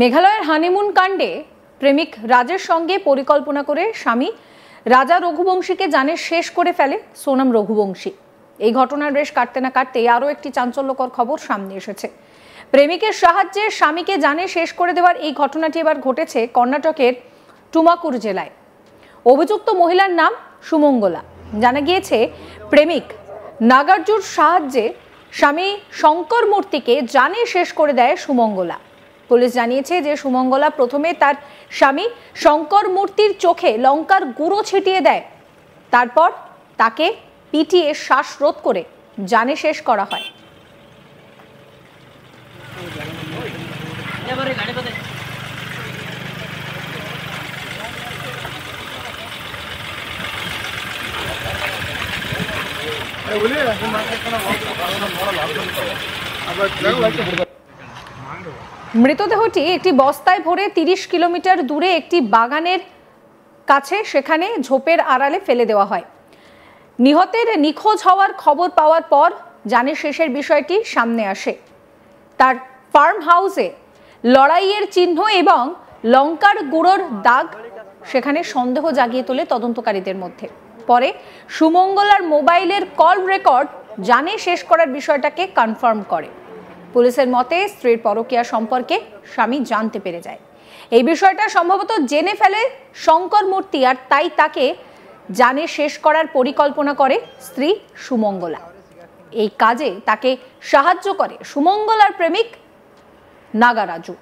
মেঘালয়ের হানিমুন কাণ্ডে প্রেমিক রাজের সঙ্গে পরিকল্পনা করে স্বামী রাজা রঘুবংশীকে জানে শেষ করে ফেলে সোনাম রঘুবংশী। এই ঘটনার রেশ কাটতে না কাটতেই আরও একটি চাঞ্চল্যকর খবর সামনে এসেছে। প্রেমিকের সাহায্যে স্বামীকে জানে শেষ করে দেওয়ার এই ঘটনাটি এবার ঘটেছে কর্ণাটকের টুমাকুর জেলায়। অভিযুক্ত মহিলার নাম সুমঙ্গলা। জানা গিয়েছে প্রেমিক নাগার্জুর সাহায্যে স্বামী শঙ্কর মূর্তিকে জানে শেষ করে দেয় সুমঙ্গলা। পুলিশ জানিয়েছে যে সুমঙ্গলা প্রথমে তার স্বামী শঙ্কর মূর্তির চোখে লঙ্কার গুঁড়ো ছিটিয়ে দেয়, তারপর তাকে পিটিয়ে শ্বাসরোধ করে জানে শেষ করা হয়। মৃতদেহটি একটি বস্তায় ভরে 30 কিলোমিটার দূরে একটি বাগানের কাছে সেখানে ঝোপের আড়ালে ফেলে দেওয়া হয়। নিহতের নিখোঁজ হওয়ার খবর পাওয়ার পর জানে শেষের বিষয়টি সামনে আসে। তার ফার্ম হাউসে লড়াইয়ের চিহ্ন এবং লঙ্কার গুঁড়োর দাগ সেখানে সন্দেহ জাগিয়ে তোলে তদন্তকারীদের মধ্যে। পরে সুমঙ্গলার মোবাইলের কল রেকর্ড জানে শেষ করার বিষয়টাকে কনফার্ম করে। পুলিশের মতে স্ত্রীর পরকীয়া সম্পর্কে স্বামী জানতে পেরে যায়। এই বিষয়টা সম্ভবত জেনে ফেলে শঙ্কর মূর্তি, আর তাই তাকে জানে শেষ করার পরিকল্পনা করে স্ত্রী সুমঙ্গলা। এই কাজে তাকে সাহায্য করে সুমঙ্গলার প্রেমিক নাগারাজু।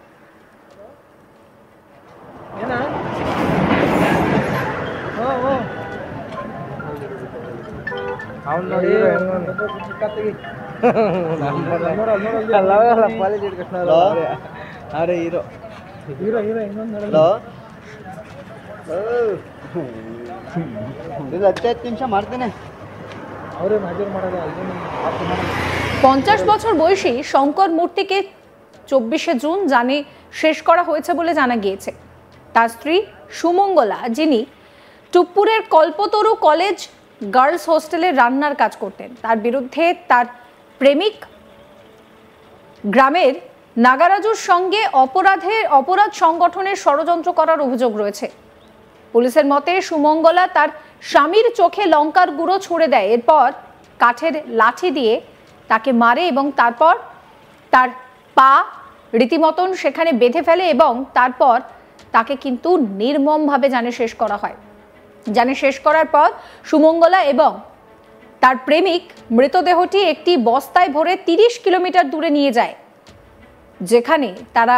ಮಾಡ್ತೇನೆ 50 বছর বয়সী শঙ্কর মূর্তিকে 24শে জুন জানে শেষ করা হয়েছে বলে জানা গিয়েছে। তার স্ত্রী সুমঙ্গলা, যিনি টুপ্পুরের কল্পতরু কলেজ গার্লস হোস্টেলে রান্নার কাজ করতেন, তার বিরুদ্ধে তার প্রেমিক গ্রামের নাগারাজুর সঙ্গে অপরাধ সংগঠনের ষড়যন্ত্র করার অভিযোগ রয়েছে। পুলিশের মতে সুমঙ্গলা তার স্বামীর চোখে লঙ্কার গুঁড়ো ছুঁড়ে দেয়, এরপর কাঠের লাঠি দিয়ে তাকে মারে এবং তারপর তার পা রীতিমতন সেখানে বেঁধে ফেলে এবং তারপর তাকে কিন্তু নির্মমভাবে জানে শেষ করা হয়। জানে শেষ করার পর সুমঙ্গলা এবং তার প্রেমিক মৃতদেহটি একটি বস্তায় ভরে 30 কিলোমিটার দূরে নিয়ে যায়, যেখানে তারা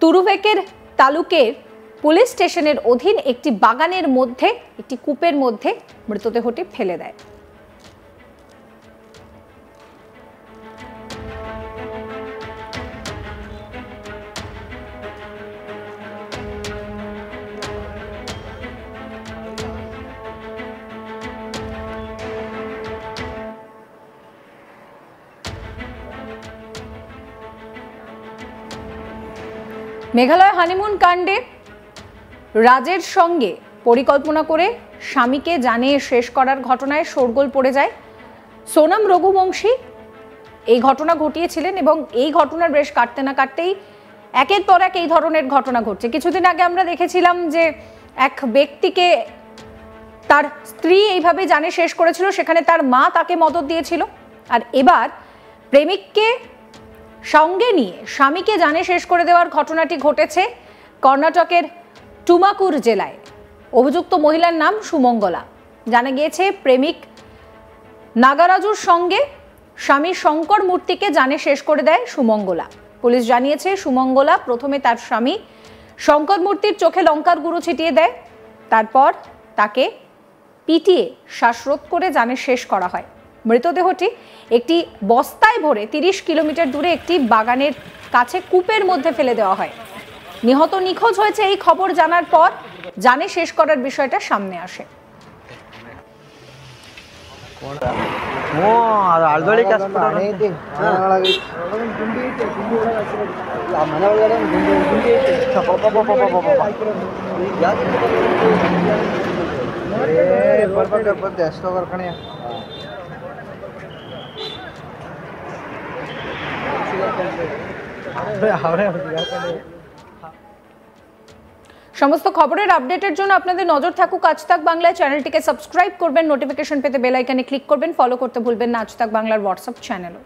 তুরুভেকের তালুকের পুলিশ স্টেশনের অধীন একটি বাগানের মধ্যে একটি কূপের মধ্যে মৃতদেহটি ফেলে দেয়। মেঘালয় হানিমুন কাণ্ডে রাজের সঙ্গে পরিকল্পনা করে স্বামীকে জানিয়ে শেষ করার ঘটনায় শোরগোল পড়ে যায়। সোনাম রঘুবংশী এই ঘটনা ঘটিয়েছিলেন এবং এই ঘটনার রেশ কাটতে না কাটতেই একের পর এক এই ধরনের ঘটনা ঘটছে। কিছুদিন আগে আমরা দেখেছিলাম যে এক ব্যক্তিকে তার স্ত্রী এইভাবে জানে শেষ করেছিল, সেখানে তার মা তাকে মদত দিয়েছিল। আর এবার প্রেমিককে সঙ্গে নিয়ে স্বামীকে জানে শেষ করে দেওয়ার ঘটনাটি ঘটেছে কর্ণাটকের টুমাকুর জেলায়। অভিযুক্ত মহিলার নাম সুমঙ্গলা। জানা গিয়েছে প্রেমিক নাগারাজুর সঙ্গে স্বামী শঙ্কর মূর্তিকে জানে শেষ করে দেয় সুমঙ্গলা। পুলিশ জানিয়েছে সুমঙ্গলা প্রথমে তার স্বামী শঙ্কর মূর্তির চোখে লঙ্কার গুঁড়ো ছিটিয়ে দেয়, তারপর তাকে পিটিয়ে শ্বাসরোধ করে জানে শেষ করা হয়। মৃতদেহটি একটি বস্তায় ভরে 30 কিলোমিটার দূরে একটি বাগানের কাছে কূপের মধ্যে ফেলে দেওয়া হয়। নিহত নিখোঁজ হয়েছে এই খবর জানার পর জানে শেষ করার বিষয়টা সামনে আসে। ಅವರೇ সমস্ত খবরের আপডেটের জন্য আপনাদের নজর থাকুক আজ তাক বাংলা। চ্যানেলটিকে সাবস্ক্রাইব করবেন, নোটিফিকেশন পেতে বেল আইকনে ক্লিক করবেন, ফলো করতে ভুলবেন না আজ তাক বাংলার হোয়াটসঅ্যাপ চ্যানেলও।